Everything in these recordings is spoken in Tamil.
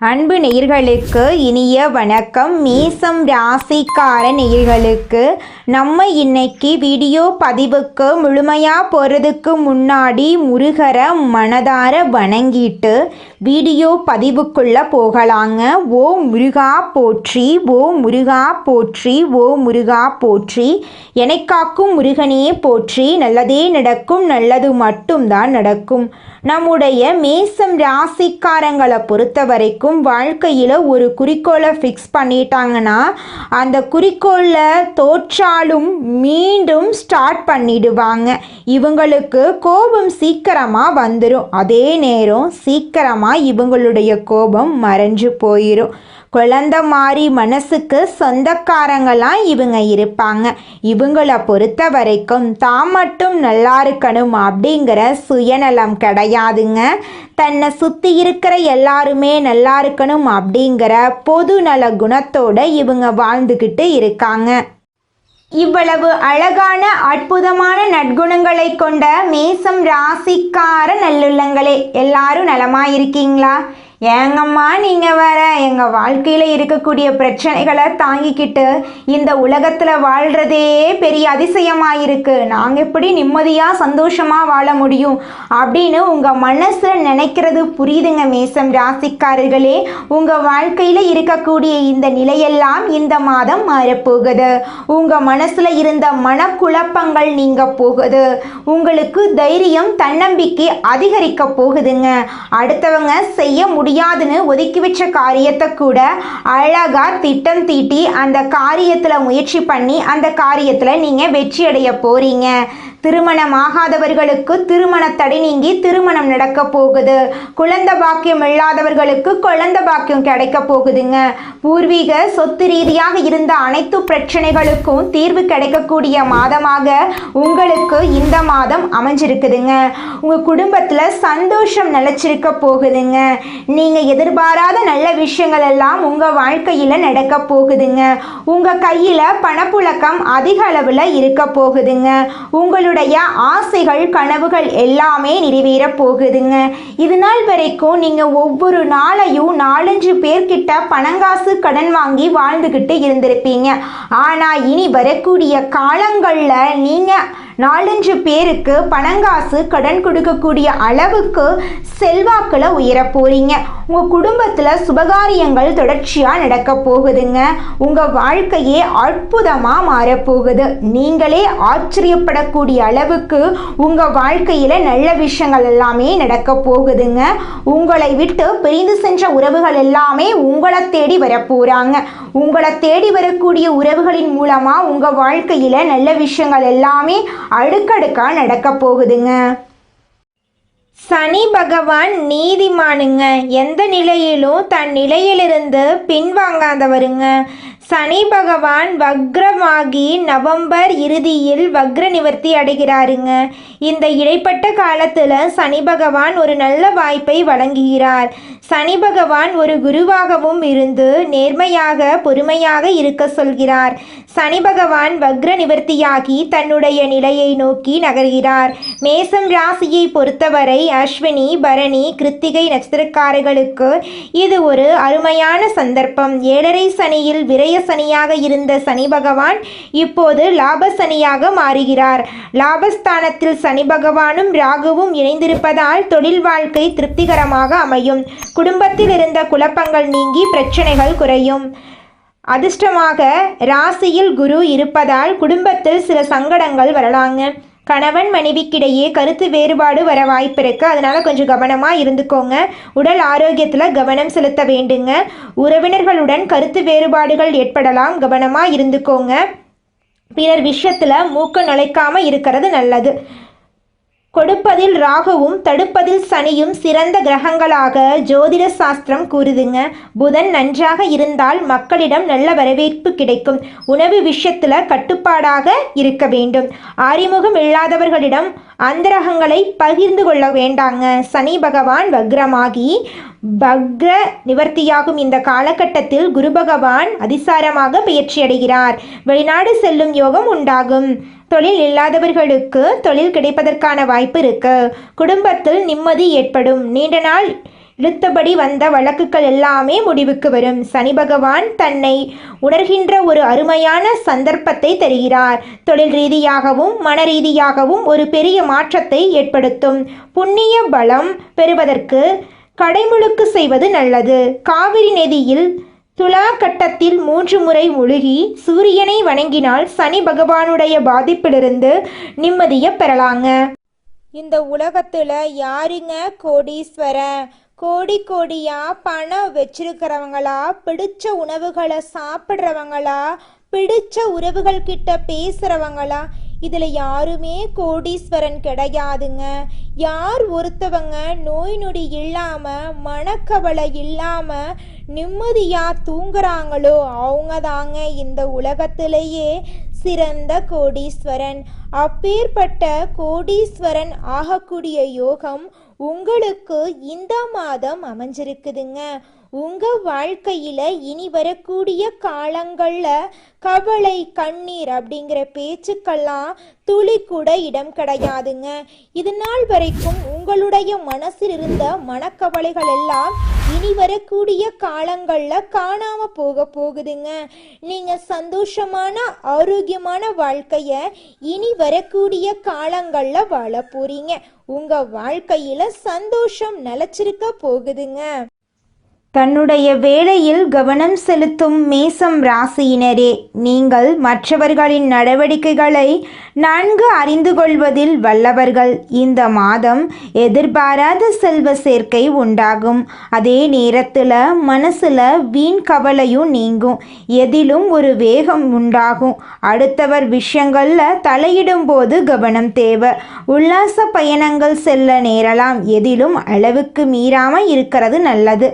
அன்பு நேயர்களுக்கு இனிய வணக்கம். மேசம் ராசிக்கார நேயர்களுக்கு நம்ம இன்னைக்கு வீடியோ பதிவுக்கு முழுமையாக போகிறதுக்கு முன்னாடி முருகரை மனதார வணங்கிட்டு வீடியோ பதிவுக்குள்ளே போகலாங்க. ஓ முருகா போற்றி, ஓ முருகா போற்றி, ஓ முருகா போற்றி, எனக்காக்கும் முருகனே போற்றி, நல்லதே நடக்கும், நல்லது மட்டும்தான் நடக்கும். நம்முடைய மேசம் ராசிக்காரங்களை பொறுத்த வரைக்கும் வாழ்க்கையில் ஒரு குறிக்கோளை ஃபிக்ஸ் பண்ணிட்டாங்கன்னா அந்த குறிக்கோளில் தோற்றாலும் மீண்டும் ஸ்டார்ட் பண்ணிடுவாங்க. இவங்களுக்கு கோபம் சீக்கிரமாக வந்துடும், அதே நேரம் சீக்கிரமாக இவங்களுடைய கோபம் மறைஞ்சு போயிடும். குழந்தை மாதிரி மனசுக்கு சொந்தக்காரங்களாம் இவங்க இருப்பாங்க. இவங்களை பொறுத்த வரைக்கும் தான் மட்டும் நல்லா இருக்கணும் அப்படிங்கிற சுயநலம் கிடையாதுங்க. தன்னை சுற்றி இருக்கிற எல்லாருமே நல்லா இருக்கணும் அப்படிங்கிற பொதுநல குணத்தோட இவங்க வாழ்ந்துக்கிட்டு இருக்காங்க. இவ்வளவு அழகான அற்புதமான நற்குணங்களை கொண்ட மேசம் ராசிக்கார நல்லுள்ளங்களே, எல்லாரும் நலமாக இருக்கீங்களா? ஏங்கம்மா நீங்கள் வேற எங்கள் வாழ்க்கையில் இருக்கக்கூடிய பிரச்சனைகளை தாங்கிக்கிட்டு இந்த உலகத்தில் வாழ்கிறதே பெரிய அதிசயமாக இருக்குது, நாங்கள் எப்படி நிம்மதியாக சந்தோஷமாக வாழ முடியும் அப்படின்னு உங்கள் மனசில் நினைக்கிறது புரியுதுங்க மேசம் ராசிக்காரர்களே. உங்கள் வாழ்க்கையில் இருக்கக்கூடிய இந்த நிலையெல்லாம் இந்த மாதம் மாறப்போகுது. உங்கள் மனசில் இருந்த மனக்குழப்பங்கள் நீங்க போகுது. உங்களுக்கு தைரியம் தன்னம்பிக்கை அதிகரிக்க போகுதுங்க. அடுத்தவங்க செய்ய முடியாதுன்னு ஒதுக்கி வச்ச காரியத்தை கூட அழகா திட்டம் தீட்டி அந்த காரியத்தில் முயற்சி பண்ணி அந்த காரியத்தில் நீங்கள் வெற்றி அடைய போறீங்க. திருமணமாகாதவர்களுக்கு திருமண தடை நீங்கி திருமணம் நடக்க போகுது. குழந்தை பாக்கியம் இல்லாதவர்களுக்கு குழந்தை பாக்கியம் கிடைக்க போகுதுங்க. பூர்வீக சொத்து ரீதியாக இருந்த அனைத்து பிரச்சனைகளுக்கும் தீர்வு கிடைக்கக்கூடிய மாதமாக உங்களுக்கு இந்த மாதம் அமைஞ்சிருக்குதுங்க. உங்கள் குடும்பத்தில் சந்தோஷம் நிலைச்சிருக்க போகுதுங்க. நீங்கள் எதிர்பாராத நல்ல விஷயங்கள் எல்லாம் உங்கள் வாழ்க்கையில் நடக்க போகுதுங்க. உங்கள் கையில் பணப்புழக்கம் அதிக அளவில் இருக்க போகுதுங்க. உங்களுடைய ஆசைகள் கனவுகள் எல்லாமே நிறைவேற போகுதுங்க. இது நாள் வரைக்கும் நீங்கள் ஒவ்வொரு நாளையும் 4-5 பேர்கிட்ட பணங்காசு கடன் வாங்கி வாழ்ந்துக்கிட்டு இருந்திருப்பீங்க. ஆனால் இனி வரக்கூடிய காலங்களில் நீங்கள் 4-5 பேருக்கு பணங்காசு கடன் கொடுக்கக்கூடிய அளவுக்கு செல்வாக்கில் உயர போறீங்க. உங்கள் குடும்பத்தில் சுபகாரியங்கள் தொடர்ச்சியாக நடக்க போகுதுங்க. உங்கள் வாழ்க்கையே அற்புதமாக மாறப்போகுது. நீங்களே ஆச்சரியப்படக்கூடிய அளவுக்கு உங்கள் வாழ்க்கையில் நல்ல விஷயங்கள் எல்லாமே நடக்க போகுதுங்க. உங்களை விட்டு பிரிந்து சென்ற உறவுகள் எல்லாமே உங்களை தேடி வரப்போகிறாங்க. உங்களை தேடி வரக்கூடிய உறவுகளின் மூலமாக உங்கள் வாழ்க்கையில் நல்ல விஷயங்கள் எல்லாமே அடுக்கடுக்காக நடக்க போகுதுங்க. சனி பகவான் நீதிமானுங்க. எந்த நிலையிலும் தன் நிலையிலிருந்து பின்வாங்காதவருங்க. சனி பகவான் வக்ரமாகி நவம்பர் இறுதியில் வக்ர நிவர்த்தி அடைகிறாருங்க. இந்த இடைப்பட்ட காலத்தில் சனி பகவான் ஒரு நல்ல வாய்ப்பை வழங்குகிறார். சனி பகவான் ஒரு குருவாகவும் இருந்து நேர்மையாக பொறுமையாக இருக்க சொல்கிறார். சனி பகவான் வக்ர நிவர்த்தியாகி தன்னுடைய நிலையை நோக்கி நகர்கிறார். மேசம் ராசியை பொறுத்தவரை அஸ்வினி பரணி கிருத்திகை நட்சத்திரக்காரர்களுக்கு இது ஒரு அருமையான சந்தர்ப்பம். 7.5 சனியில் விரய சனியாக இருந்த சனி பகவான் இப்போது லாப சனியாக மாறுகிறார். லாபஸ்தானத்தில் சனி பகவானும் ராகுவும் இணைந்திருப்பதால் தொழில் வாழ்க்கை திருப்திகரமாக அமையும். குடும்பத்தில் இருந்த குழப்பங்கள் நீங்கி பிரச்சனைகள் குறையும். அதிர்ஷ்டமாக ராசியில் குரு இருப்பதால் குடும்பத்தில் சில சங்கடங்கள் வரலாங்க. கணவன் மனைவிக்கிடையே கருத்து வேறுபாடு வர வாய்ப்பு இருக்குது, அதனால் கொஞ்சம் கவனமாக இருந்துக்கோங்க. உடல் ஆரோக்கியத்தில் கவனம் செலுத்த வேண்டுங்க. உறவினர்களுடன் கருத்து வேறுபாடுகள் ஏற்படலாம், கவனமாக இருந்துக்கோங்க. பிறர் விஷயத்தில் மூக்க நுழைக்காமல் இருக்கிறது நல்லது. கொடுப்பதில் ராகுவும் தடுப்பதில் சனியும் சிறந்த கிரகங்களாக ஜோதிட சாஸ்திரம் கூறுதுங்க. புதன் நன்றாக இருந்தால் மக்களிடம் நல்ல வரவேற்பு கிடைக்கும். உணவு விஷயத்தில் கட்டுப்பாடாக இருக்க வேண்டும். அறிமுகம் இல்லாதவர்களிடம் அந்தரகங்களை பகிர்ந்து கொள்ள வேண்டாங்க. சனி பகவான் வக்ரமாகி வக்ர நிவர்த்தியாகும் இந்த காலகட்டத்தில் குரு பகவான் அதிசாரமாக பயிற்சியடைகிறார். வெளிநாடு செல்லும் யோகம் உண்டாகும். தொழில் இல்லாதவர்களுக்கு தொழில் கிடைப்பதற்கான வாய்ப்பு இருக்கு. குடும்பத்தில் நிம்மதி ஏற்படும். நீண்ட நாள் இழுத்தபடி வந்த வழக்குகள் எல்லாமே முடிவுக்கு வரும். சனி பகவான் தன்னை உணர்கின்ற ஒரு அருமையான சந்தர்ப்பத்தை தருகிறார். தொழில் ரீதியாகவும் மன ரீதியாகவும் ஒரு பெரிய மாற்றத்தை ஏற்படுத்தும். புண்ணிய பலம் பெறுவதற்கு கடைமுழுக்கு செய்வது நல்லது. காவிரி நதியில் துலா கட்டத்தில் 3 முறை முழுகி சூரியனை வணங்கினால் சனி பகவானுடைய பாதிப்பிலிருந்து நிம்மதியை பெறலாங்க. இந்த உலகத்துல யாருங்க கோடீஸ்வரன்? கோடியா பணம் வச்சிருக்கிறவங்களா, பிடிச்ச உணவுகளை சாப்பிட்றவங்களா, பிடிச்ச உறவுகள் கிட்ட பேசுறவங்களா? இதுல யாருமே கோடீஸ்வரன் கிடையாதுங்க. யார் ஒருத்தவங்க நோய் நொடி இல்லாம மனக்கவலை இல்லாம நிம்மதியா தூங்குறாங்களோ அவங்க தாங்க இந்த உலகத்திலேயே சிறந்த கோடீஸ்வரன். அப்பேற்பட்ட கோடீஸ்வரன் ஆகக்கூடிய யோகம் உங்களுக்கு இந்த மாதம் அமைஞ்சிருக்குதுங்க. உங்க வாழ்க்கையில இனி வரக்கூடிய காலங்கள்ல கவலை கண்ணீர் அப்படிங்கிற பேச்சுக்கெல்லாம் துளி கூட இடம் கிடையாதுங்க. இது நாள் வரைக்கும் உங்களுடைய மனசில் இருந்த மனக்கவலைகள் எல்லாம் இனி வரக்கூடிய காலங்கள்ல காணாம போகுதுங்க. நீங்க சந்தோஷமான ஆரோக்கியமான வாழ்க்கைய இனி வரக்கூடிய காலங்கள்ல வாழ போறீங்க. உங்க வாழ்க்கையில சந்தோஷம் நிலைச்சிருக்க போகுதுங்க. தன்னுடைய வேலையில் கவனம் செலுத்தும் மேசம் ராசியினரே, நீங்கள் மற்றவர்களின் நடவடிக்கைகளை நன்கு அறிந்து கொள்வதில் வல்லவர்கள். இந்த மாதம் எதிர்பாராத செல்வ சேர்க்கை உண்டாகும். அதே நேரத்தில் மனசில் வீண் கவலையும் நீங்கும். எதிலும் ஒரு வேகம் உண்டாகும். அடுத்தவர் விஷயங்களில் தலையிடும் போது கவனம் தேவை. உல்லாச பயணங்கள் செல்ல நேரலாம். எதிலும் அளவுக்கு மீறாமல் இருக்கிறது நல்லது.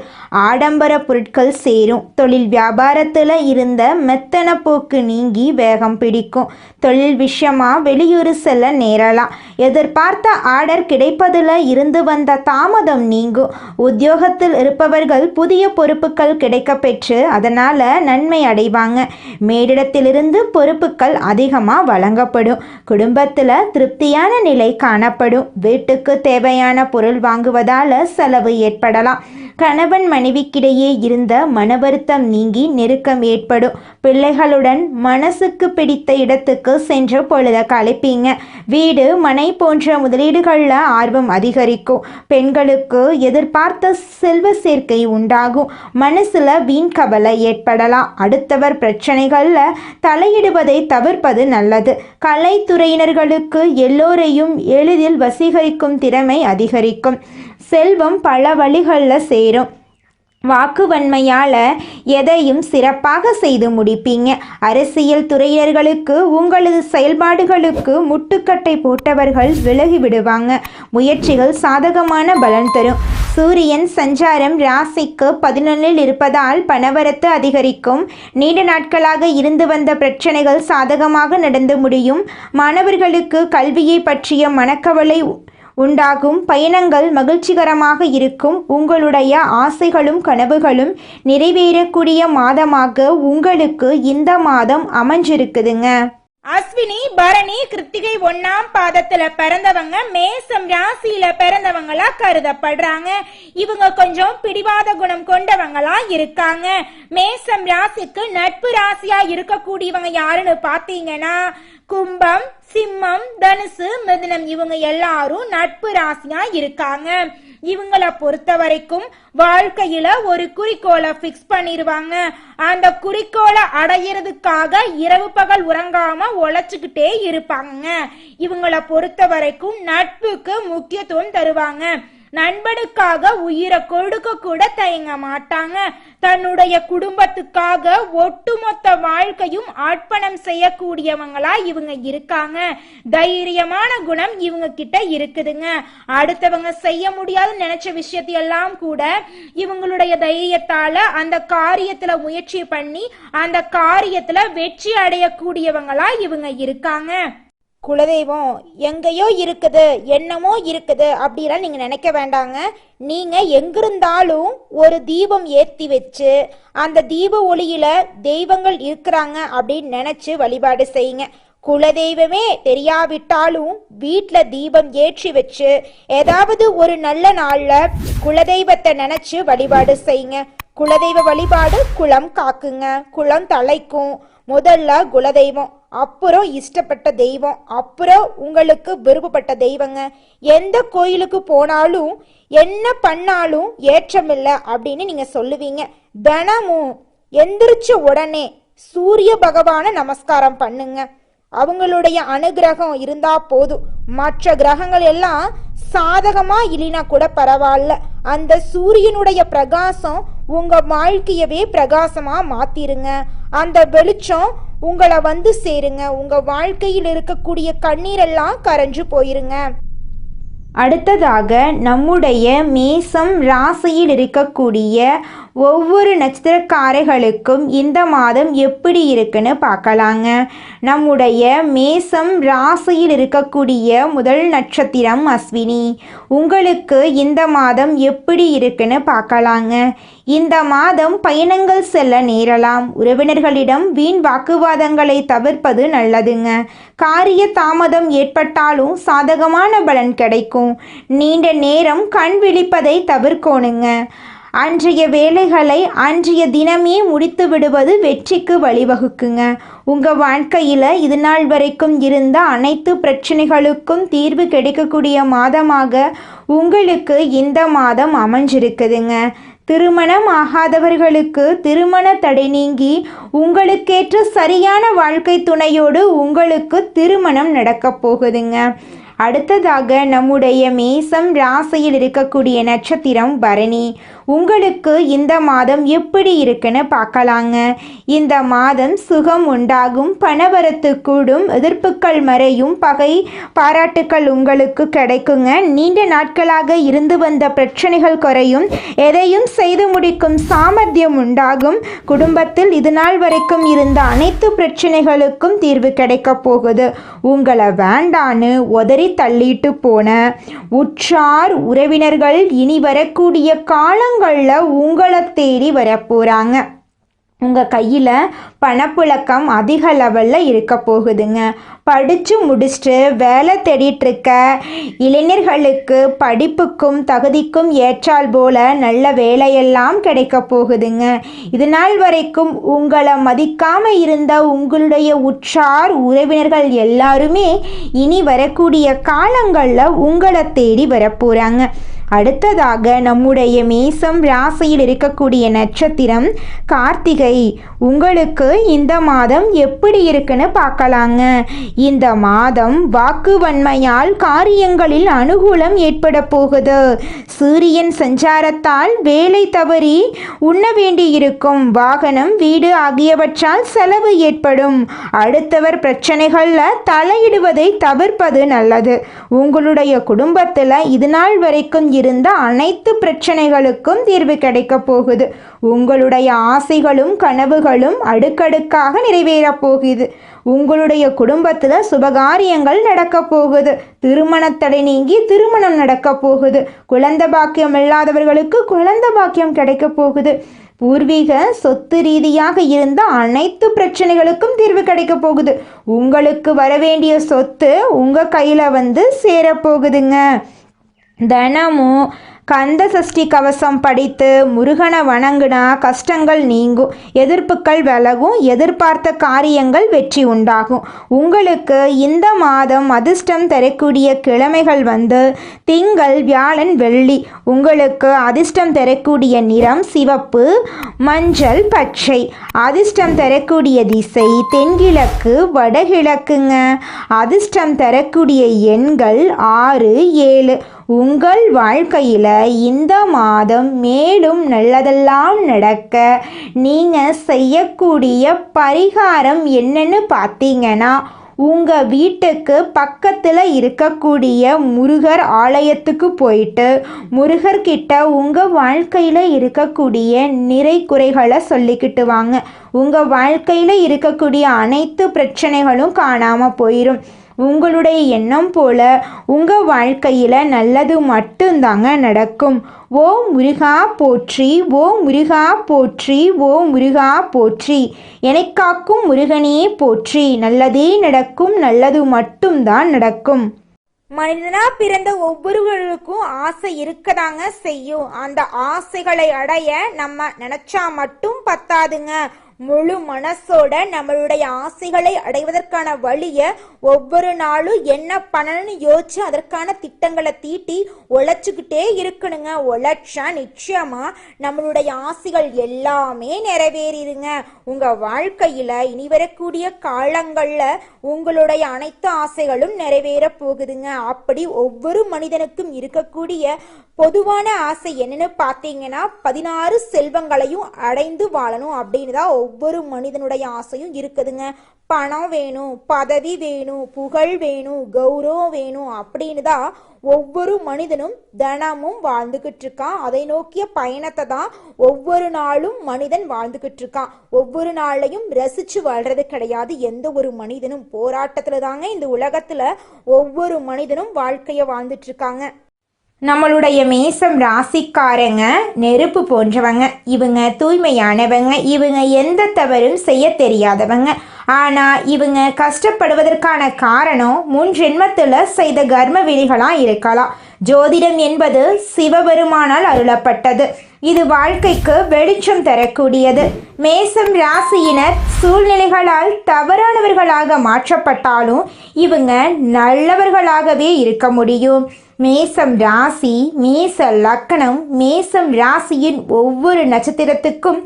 ஆடம்பர பொருட்கள் சேரும். தொழில் வியாபாரத்தில் இருந்த மெத்தன போக்கு நீங்கி வேகம் பிடிக்கும். தொழில் விஷயமா வெளியூர் செல்ல நேரலாம். எதிர்பார்த்த ஆர்டர் கிடைப்பதில் இருந்து வந்த தாமதம் நீங்கும். உத்தியோகத்தில் இருப்பவர்கள் புதிய பொறுப்புகள் கிடைக்க பெற்று அதனால் நன்மை அடைவாங்க. மேலிடத்திலிருந்து பொறுப்புகள் அதிகமாக வழங்கப்படும். குடும்பத்தில் திருப்தியான நிலை காணப்படும். வீட்டுக்கு தேவையான பொருள் வாங்குவதால் செலவு ஏற்படலாம். கணவன் மனைவிக்கிடையே இருந்த மன வருத்தம் நீங்கி நெருக்கம் ஏற்படும். பிள்ளைகளுடன் மனசுக்கு பிடித்த இடத்துக்கு சென்று பொழுத கழிப்பீங்க. வீடு மனை போன்ற முதலீடுகளில் ஆர்வம் அதிகரிக்கும். பெண்களுக்கு எதிர்பார்த்த செல்வ சேர்க்கை உண்டாகும். மனசுல வீண் கவலை ஏற்படலாம். அடுத்தவர் பிரச்சனைகளில் தலையிடுவதை தவிர்ப்பது நல்லது. கலைத்துறையினர்களுக்கு எல்லோரையும் எளிதில் வசீகரிக்கும் திறமை அதிகரிக்கும். செல்வம் பல வழிகளில் சேரும். வாக்குவன்மையால் எதையும் சிறப்பாக செய்து முடிப்பீங்க. அரசியல் துறையினர்களுக்கு உங்களது செயல்பாடுகளுக்கு முட்டுக்கட்டை போட்டவர்கள் விலகி விடுவாங்க. முயற்சிகள் சாதகமான பலன் தரும். சூரியன் சஞ்சாரம் ராசிக்கு 11 இருப்பதால் பணவரத்து அதிகரிக்கும். நீண்ட நாட்களாக இருந்து வந்த பிரச்சனைகள் சாதகமாக நடந்து முடியும். மாணவர்களுக்கு கல்வியை பற்றிய மனக்கவலை உண்டாகும். பயணங்கள் மகிழ்ச்சிகரமாக இருக்கும். உங்களுடைய ஆசைகளும் கனவுகளும் நிறைவேறக்கூடிய மாதமாக உங்களுக்கு இந்த மாதம் அமைஞ்சிருக்குதுங்க. அஸ்வினி பரணி கிருத்திகை 1ஆம் பாதத்துல பிறந்தவங்க மேசம் ராசியில பிறந்தவங்களா கருதப்படுறாங்க. இவங்க கொஞ்சம் பிடிவாத குணம் கொண்டவங்களா இருக்காங்க. மேசம் ராசிக்கு நட்பு ராசியா இருக்கக்கூடியவங்க யாருன்னு பாத்தீங்கன்னா கும்பம், சிம்மம், தனுசு, மிதுனம் இவங்க எல்லாரும் நட்பு ராசியா இருக்காங்க. இவங்கள பொறுத்த வரைக்கும் வாழ்க்கையில ஒரு குறிக்கோளை பிக்ஸ் பண்ணிடுவாங்க. அந்த குறிக்கோளை அடையிறதுக்காக இரவு பகல் உறங்காம உழைச்சுக்கிட்டே இருப்பாங்க. இவங்கள பொறுத்த வரைக்கும் நட்புக்கு முக்கியத்துவம் தருவாங்க. நண்பனுக்காக உயிரை கொடுக்க கூட தயங்க மாட்டாங்க. தன்னுடைய குடும்பத்துக்காக ஒட்டுமொத்த வாழ்க்கையும் அர்ப்பணம் செய்யக்கூடியவங்களா இவங்க இருக்காங்க. தைரியமான குணம் இவங்க கிட்ட இருக்குதுங்க. அடுத்தவங்க செய்ய முடியாத நினைச்ச விஷயத்தையெல்லாம் கூட இவங்களுடைய தைரியத்தால அந்த காரியத்துல முயற்சி பண்ணி அந்த காரியத்துல வெற்றி அடையக்கூடியவங்களா இவங்க இருக்காங்க. குலதெய்வம் எங்கேயோ இருக்குது, என்னமோ இருக்குது அப்படிலாம் நீங்கள் நினைக்க வேண்டாங்க. நீங்கள் எங்கிருந்தாலும் ஒரு தீபம் ஏற்றி வச்சு அந்த தீப ஒளியில் தெய்வங்கள் இருக்கிறாங்க அப்படின்னு நினச்சி வழிபாடு செய்யுங்க. குலதெய்வமே தெரியாவிட்டாலும் வீட்ல தீபம் ஏற்றி வச்சு ஏதாவது ஒரு நல்ல நாள்ல குலதெய்வத்தை நினைச்சு வழிபாடு செய்யுங்க. குலதெய்வ வழிபாடு குலம் காக்குங்க, குலம் தலைக்கும். முதல்ல குலதெய்வம், அப்புறம் இஷ்டப்பட்ட தெய்வம், அப்புறம் உங்களுக்கு விருப்பப்பட்ட தெய்வங்க. எந்த கோயிலுக்கு போனாலும் என்ன பண்ணாலும் ஏற்றமில்லை அப்படின்னு நீங்க சொல்லுவீங்க. தினமும் எந்திரிச்ச உடனே சூரிய பகவானை நமஸ்காரம் பண்ணுங்க. அவங்களுடைய அனுகிரகம் இருந்தா போதும். மற்ற கிரகங்கள் எல்லாம் சாதகமா இல்லைனா கூட பரவாயில்ல, அந்த சூரியனுடைய பிரகாசம் உங்க வாழ்க்கையவே பிரகாசமா மாத்திருங்க. அந்த வெளிச்சம் உங்களை வந்து சேருங்க. உங்க வாழ்க்கையில் இருக்கக்கூடிய கண்ணீரெல்லாம் கரைஞ்சு போயிருங்க. அடுத்ததாக நம்முடைய மேசம் ராசியில் இருக்கக்கூடிய ஒவ்வொரு நட்சத்திரக்காரர்களுக்கும் இந்த மாதம் எப்படி இருக்குன்னு பார்க்கலாங்க. நம்முடைய மேசம் ராசியில் இருக்கக்கூடிய முதல் நட்சத்திரம் அஸ்வினி. உங்களுக்கு இந்த மாதம் எப்படி இருக்குன்னு பார்க்கலாங்க. இந்த மாதம் பயணங்கள் செல்ல நேரலாம். உறவினர்களிடம் வீண் வாக்குவாதங்களை தவிர்ப்பது நல்லதுங்க. காரிய தாமதம் ஏற்பட்டாலும் சாதகமான பலன் கிடைக்கும். நீண்ட நேரம் கண் விழிப்பதை தவிர்க்கணுங்க. அன்றைய வேலைகளை அன்றைய தினமே முடித்து விடுவது வெற்றிக்கு வழிவகுக்குங்க. உங்கள் வாழ்க்கையில் இது நாள் வரைக்கும் இருந்த அனைத்து பிரச்சனைகளுக்கும் தீர்வு கிடைக்கக்கூடிய மாதமாக உங்களுக்கு இந்த மாதம் அமைஞ்சிருக்குதுங்க. திருமணம் ஆகாதவர்களுக்கு திருமண தடை நீங்கி உங்களுக்கேற்ற சரியான வாழ்க்கை துணையோடு உங்களுக்கு திருமணம் நடக்கப் போகுதுங்க. அடுத்ததாக நம்முடைய மேசம் ராசியில் இருக்கக்கூடிய நட்சத்திரம் பரணி. உங்களுக்கு இந்த மாதம் எப்படி இருக்குன்னு பார்க்கலாங்க. இந்த மாதம் சுகம் உண்டாகும், பணவரத்து கூடும், எதிர்ப்புகள் மறையும், பகை பாராட்டுக்கள் உங்களுக்கு கிடைக்குங்க. நீண்ட நாட்களாக இருந்து வந்த பிரச்சனைகள் குறையும், எதையும் செய்து முடிக்கும் சாமர்த்தியம் உண்டாகும். குடும்பத்தில் இது நாள் வரைக்கும் இருந்த அனைத்து பிரச்சனைகளுக்கும் தீர்வு கிடைக்க போகுது. உங்களை வேண்டான்னு உதறி தள்ளிட்டு போன உற்றார் உறவினர்கள் இனி வரக்கூடிய காலங்களில் உங்களை தேடி வரப்போறாங்க. உங்கள் கையில் பணப்புழக்கம் அதிக லெவலில் இருக்க போகுதுங்க. படித்து முடிச்சுட்டு வேலை தேடிட்டுருக்க இளைஞர்களுக்கு படிப்புக்கும் தகுதிக்கும் ஏற்றால் போல நல்ல வேலையெல்லாம் கிடைக்க போகுதுங்க. இது நாள் வரைக்கும் உங்களை மதிக்காமல் இருந்த உங்களுடைய உற்றார் உறவினர்கள் எல்லாருமே இனி வரக்கூடிய காலங்களில் உங்களை தேடி வரப்போகிறாங்க. அடுத்ததாக நம்முடைய மேசம் ராசியில் இருக்கக்கூடிய நட்சத்திரம் கார்த்திகை. உங்களுக்கு இந்த மாதம் எப்படி இருக்குன்னு பார்க்கலாங்க. இந்த மாதம் வாக்குவன்மையால் காரியங்களில் அனுகூலம் ஏற்பட போகுது. சூரியன் சஞ்சாரத்தால் வேலை தவறி உண்ண வேண்டியிருக்கும். வாகனம், வீடு ஆகியவற்றால் செலவு ஏற்படும். அடுத்தவர் பிரச்சனைகளில் தலையிடுவதை தவிர்ப்பது நல்லது. உங்களுடைய குடும்பத்தில் இது நாள் வரைக்கும் இருந்த அனைத்து பிரச்சனைகளுக்கும் தீர்வு கிடைக்க போகுது. உங்களுடைய ஆசைகளும் கனவுகளும் அடுக்கடுக்காக நிறைவேறப் போகுது. உங்களுடைய குடும்பத்தில் சுபகாரியங்கள் நடக்க போகுது. திருமணத்தடை நீங்கி திருமணம் நடக்க போகுது. குழந்தை பாக்கியம் இல்லாதவர்களுக்கு குழந்தை பாக்கியம் கிடைக்க போகுது. பூர்வீக சொத்து ரீதியாக இருந்த அனைத்து பிரச்சனைகளுக்கும் தீர்வு கிடைக்க போகுது. உங்களுக்கு வரவேண்டிய சொத்து உங்கள் கையில் வந்து சேரப்போகுதுங்க. தினமும் கந்த சஷ்டி கவசம் படித்து முருகனை வணங்குனா கஷ்டங்கள் நீங்கும், எதிர்ப்புகள் விலகும், எதிர்பார்த்த காரியங்கள் வெற்றி உண்டாகும். உங்களுக்கு இந்த மாதம் அதிர்ஷ்டம் தரக்கூடிய கிழமைகள் வந்து திங்கள், வியாழன், வெள்ளி. உங்களுக்கு அதிர்ஷ்டம் தரக்கூடிய நிறம் சிவப்பு, மஞ்சள், பச்சை. அதிர்ஷ்டம் தரக்கூடிய திசை தென்கிழக்கு, வடகிழக்குங்க. அதிர்ஷ்டம் தரக்கூடிய எண்கள் 6, 7. உங்கள் வாழ்க்கையில் இந்த மாதம் மேலும் நல்லதெல்லாம் நடக்க நீங்கள் செய்யக்கூடிய பரிகாரம் என்னன்னு பார்த்தீங்கன்னா, உங்கள் வீட்டுக்கு பக்கத்தில் இருக்கக்கூடிய முருகர் ஆலயத்துக்கு போயிட்டு முருகர்கிட்ட உங்கள் வாழ்க்கையில் இருக்கக்கூடிய நிறை குறைகளை சொல்லிக்கிட்டு வாங்க. உங்கள் வாழ்க்கையில் இருக்கக்கூடிய அனைத்து பிரச்சனைகளும் காணாமல் போயிடும். உங்களுடைய எண்ணம் போல உங்கள் வாழ்க்கையில் நல்லது மட்டும்தாங்க நடக்கும். ஓ முருகா போற்றி, ஓ முருகா போற்றி, ஓ முருகா போற்றி, எனக் காக்கும் முருகனே போற்றி. நல்லதே நடக்கும், நல்லது மட்டும்தான் நடக்கும். மனிதனா பிறந்த ஒவ்வொருவருக்கும் ஆசை இருக்கதாங்க செய்யும். அந்த ஆசைகளை அடைய நம்ம நினைச்சா மட்டும் பத்தாதுங்க. முழு மனசோட நம்மளுடைய ஆசைகளை அடைவதற்கான வழிய ஒவ்வொரு நாளும் என்ன பண்ணணும்னு யோசிச்சு அதற்கான திட்டங்களை தீட்டி உழைச்சுக்கிட்டே இருக்கணுங்க. உழைச்சா நிச்சயமா நம்மளுடைய ஆசைகள் எல்லாமே நிறைவேறிடுங்க. உங்க வாழ்க்கையில இனி வரக்கூடிய காலங்கள்ல உங்களுடைய அனைத்து ஆசைகளும் நிறைவேற போகுதுங்க. அப்படி ஒவ்வொரு மனிதனுக்கும் இருக்கக்கூடிய பொதுவான ஆசை என்னன்னு பார்த்தீங்கன்னா 16 செல்வங்களையும் அடைந்து வாழணும் அப்படின்னு தான் ஒவ்வொரு மனிதனுடைய ஆசையும் இருக்குதுங்க. பணம் வேணும், பதவி வேணும், புகழ் வேணும், கௌரவம் வேணும் அப்படின்னு தான் ஒவ்வொரு மனிதனும் தினமும் வாழ்ந்துகிட்டு இருக்கான். அதை நோக்கிய பயணத்தை தான் ஒவ்வொரு நாளும் மனிதன் வாழ்ந்துகிட்டு இருக்கான். ஒவ்வொரு நாளையும் ரசிச்சு வாழ்றது கிடையாது. எந்த ஒரு மனிதனும் போராட்டத்துல தாங்க இந்த உலகத்துல ஒவ்வொரு மனிதனும் வாழ்க்கைய வாழ்ந்துட்டு இருக்காங்க. நம்மளுடைய மேசம் ராசிக்காரங்க நெருப்பு போன்றவங்க. இவங்க தூய்மையானவங்க. இவங்க எந்த தவறும் செய்ய தெரியாதவங்க. ஆனால் இவங்க கஷ்டப்படுவதற்கான காரணம் முன் ஜென்மத்தில் செய்த கர்ம விதிகளாக இருக்கலாம். ஜோதிடம் என்பது சிவபெருமானால் அருளப்பட்டது. இது வாழ்க்கைக்கு வெளிச்சம் தரக்கூடியது. மேசம் ராசியினர் சூழ்நிலைகளால் தவறானவர்களாக மாற்றப்பட்டாலும் இவங்க நல்லவர்களாகவே இருக்க முடியும். மேசம் ராசி, மேச லக்கணம், மேசம் ராசியின் ஒவ்வொரு நட்சத்திரத்துக்கும்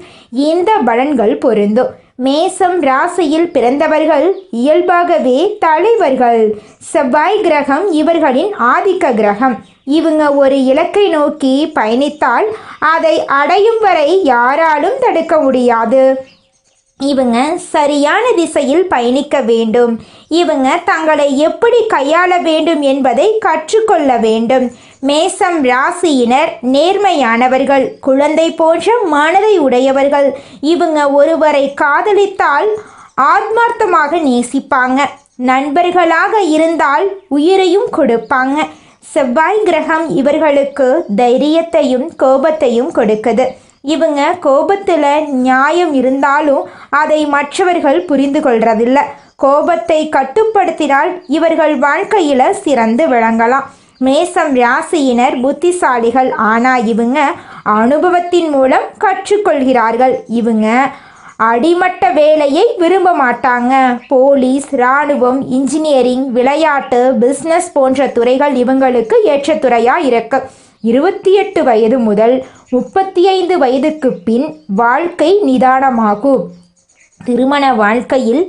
இந்த பலன்கள் பொருந்தும். மேசம் ராசியில் பிறந்தவர்கள் இயல்பாகவே தலைவர்கள். செவ்வாய் கிரகம் இவர்களின் ஆதிக்க கிரகம். இவங்க ஒரு இலக்கை நோக்கி பயணித்தால் அதை அடையும் வரை யாராலும் தடுக்க முடியாது. இவங்க சரியான திசையில் பயணிக்க வேண்டும். இவங்க தங்களை எப்படி கையாள வேண்டும் என்பதை கற்றுக்கொள்ள வேண்டும். மேசம் ராசியினர் நேர்மையானவர்கள், குழந்தை போன்ற மனதை உடையவர்கள். இவங்க ஒருவரை காதலித்தால் ஆத்மார்த்தமாக நேசிப்பாங்க. நண்பர்களாக இருந்தால் உயிரையும் கொடுப்பாங்க. செவ்வாய் கிரகம் இவர்களுக்கு தைரியத்தையும் கோபத்தையும் கொடுக்குது. இவங்க கோபத்தில் நியாயம் இருந்தாலும் அதை மற்றவர்கள் புரிந்து கொள்றதில்லை. கோபத்தை கட்டுப்படுத்தினால் இவர்கள் வாழ்க்கையில் சிறந்து விளங்கலாம். மேசம் ராசியினர் புத்திசாலிகள். ஆனால் இவங்க அனுபவத்தின் மூலம் கற்றுக்கொள்கிறார்கள். இவங்க அடிமட்ட வேலையை விரும்ப மாட்டாங்க. போலீஸ், இராணுவம், இன்ஜினியரிங், விளையாட்டு, பிஸ்னஸ் போன்ற துறைகள் இவங்களுக்கு ஏற்ற துறையாக இருக்கு. 28 வயது முதல் 35 வயதுக்கு பின் வாழ்க்கை நிதானமாகும். திருமண வாழ்க்கையில்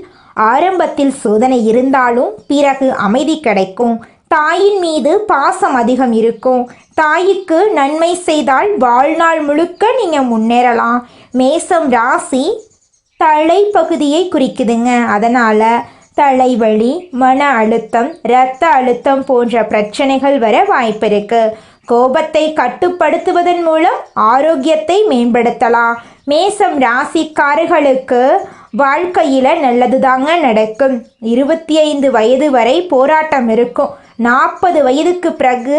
ஆரம்பத்தில் சோதனை இருந்தாலும் பிறகு அமைதி கிடைக்கும். தாயின் மீது பாசம் அதிகம் இருக்கும். தாய்க்கு நன்மை செய்தால் வாழ்நாள் முழுக்க நீங்கள் முன்னேறலாம். மேசம் ராசி தலைப்பகுதியை குறிக்குதுங்க. அதனால் தலைவலி, மன அழுத்தம், இரத்த அழுத்தம் போன்ற பிரச்சனைகள் வர வாய்ப்பு இருக்கு. கோபத்தை கட்டுப்படுத்துவதன் மூலம் ஆரோக்கியத்தை மேம்படுத்தலாம். மேசம் ராசிக்காரர்களுக்கு வாழ்க்கையில் நல்லது தாங்க நடக்கும். 25 வயது வரை போராட்டம் இருக்கும். 40 வயதுக்கு பிறகு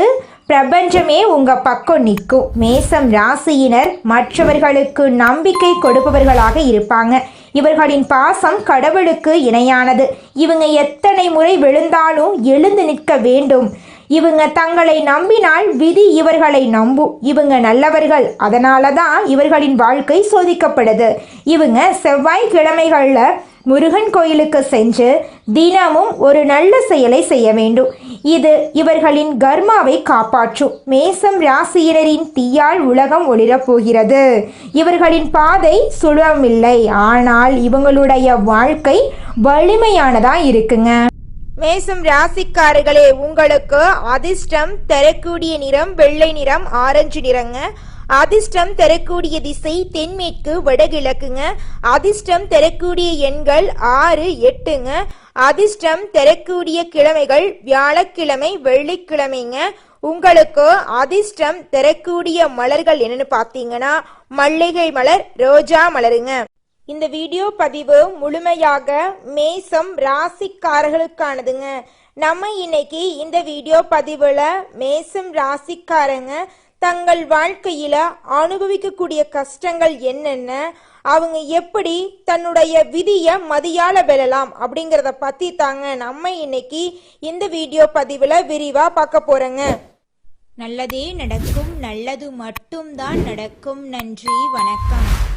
பிரபஞ்சமே உங்கள் பக்கம் நிற்கும். மேசம் ராசியினர் மற்றவர்களுக்கு நம்பிக்கை கொடுப்பவர்களாக இருப்பாங்க. இவர்களின் பாசம் கடவுளுக்கு இணையானது. இவங்க எத்தனை முறை விழுந்தாலும் எழுந்து நிற்க வேண்டும். இவங்க தங்களை நம்பினால் விதி இவர்களை நம்பும். இவங்க நல்லவர்கள். அதனால தான் இவர்களின் வாழ்க்கை சோதிக்கப்படுது. இவங்க செவ்வாய்க்கிழமைகளில் முருகன் கோயிலுக்கு சென்று தினமும் ஒரு நல்ல செயலை செய்ய வேண்டும். இது இவர்களின் கர்மாவை காப்பாற்றும். மேசம் ராசியினரின் தீயால் உலகம் ஒளிரப் போகிறது. இவர்களின் பாதை சுலபமில்லை. ஆனால் இவங்களுடைய வாழ்க்கை வலிமையானதா இருக்குங்க. மேசம் ராசிக்காரர்களே, உங்களுக்கு அதிர்ஷ்டம் தரக்கூடிய நிறம் வெள்ளை நிறம், ஆரஞ்சு நிறங்க. அதிர்ஷ்டம் தரக்கூடிய திசை தென்மேற்கு வடகிழக்குங்க. அதிர்ஷ்டம் தரக்கூடிய எண்கள் 6, 8ங்க. அதிர்ஷ்டம் தரக்கூடிய கிழமைகள் வியாழக்கிழமை, வெள்ளிக்கிழமைங்க. உங்களுக்கு அதிர்ஷ்டம் தரக்கூடிய மலர்கள் என்னன்னு பார்த்தீங்கன்னா மல்லிகை மலர், ரோஜா மலருங்க. இந்த வீடியோ பதிவு முழுமையாக மேசம் ராசிக்காரர்களுக்கானதுங்க. நம்ம இன்னைக்கு இந்த வீடியோ பதிவுல மேசம் ராசிக்காரங்க தங்கள் வாழ்க்கையில அனுபவிக்கக்கூடிய கஷ்டங்கள் என்னென்ன, அவங்க எப்படி தன்னுடைய விதியை மதியால வெல்லலாம் அப்படிங்கிறத பத்தி தாங்க நம்ம இன்னைக்கு இந்த வீடியோ பதிவுல விரிவா பார்க்க போறோங்க. நல்லதே நடக்கும், நல்லது மட்டும்தான் நடக்கும். நன்றி, வணக்கம்.